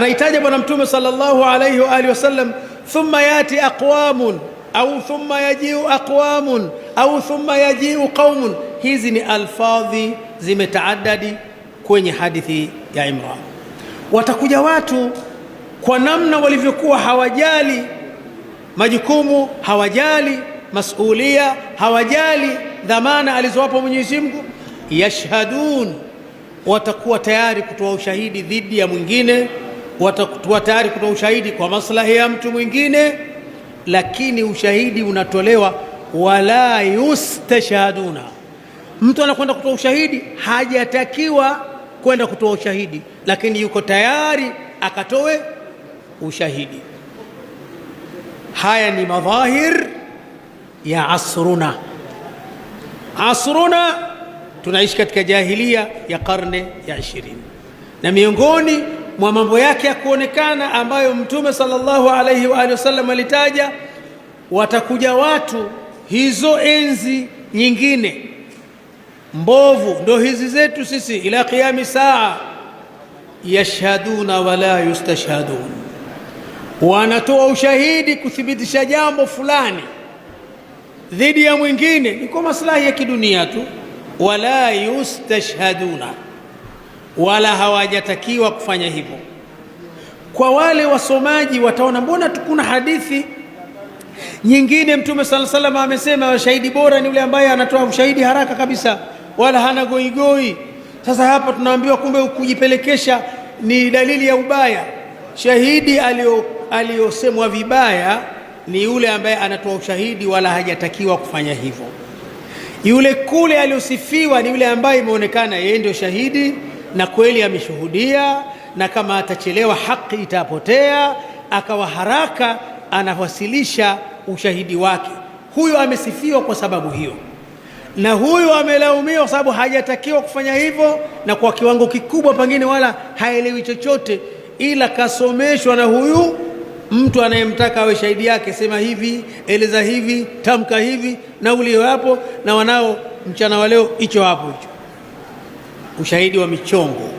Anaitaja Bwana Mtume sallallahu alayhi wa alihi wasallam, thumma yati aqwamun au thumma yajiu aqwamun au thumma yajiu qaumun. Hizi ni alfadhi zimetaadadi kwenye hadithi ya Imran. Watakuja watu kwa namna walivyokuwa hawajali majukumu, hawajali masulia, hawajali dhamana alizowapa Mwenyezi Mungu. Yashhadun, watakuwa tayari kutoa ushahidi dhidi ya mwingine, watakuwa tayari kutoa ushahidi kwa maslahi ya mtu mwingine, lakini ushahidi unatolewa wala yustashhaduna. Mtu anakwenda kutoa ushahidi, hajatakiwa kwenda kutoa ushahidi, lakini yuko tayari akatoe ushahidi. Haya ni madhahir ya asruna. Asruna, tunaishi katika jahilia ya karne ya 20, na miongoni mwa mambo yake ya kuonekana ambayo Mtume sallallahu alayhi wa alihi wasallam alitaja, watakuja watu hizo enzi nyingine mbovu, ndo hizi zetu sisi, ila qiyami saa, yashhaduna wala yustashhadun, wanatoa ushahidi kuthibitisha jambo fulani dhidi ya mwingine, ni kwa maslahi ya kidunia tu. Wala yustashhaduna, wala hawajatakiwa kufanya hivyo. Kwa wale wasomaji wataona, mbona tukuna hadithi nyingine Mtume sallallahu alaihi wasallam amesema shahidi bora ni yule ambaye anatoa ushahidi haraka kabisa, wala hana goigoi. Sasa hapa tunaambiwa kumbe kujipelekesha ni dalili ya ubaya. Shahidi aliyosemwa vibaya ni yule ambaye anatoa ushahidi wala hajatakiwa kufanya hivyo. Yule kule aliyosifiwa ni yule ambaye imeonekana yeye ndio shahidi na kweli ameshuhudia, na kama atachelewa haki itapotea, akawa haraka anawasilisha ushahidi wake. Huyo amesifiwa kwa sababu hiyo, na huyo amelaumiwa kwa sababu hajatakiwa kufanya hivyo, na kwa kiwango kikubwa pengine wala haelewi chochote, ila kasomeshwa na huyu mtu anayemtaka awe shahidi yake, sema hivi, eleza hivi, tamka hivi, na ulio hapo, na wanao mchana wa leo hicho hapo hicho, ushahidi wa michongo.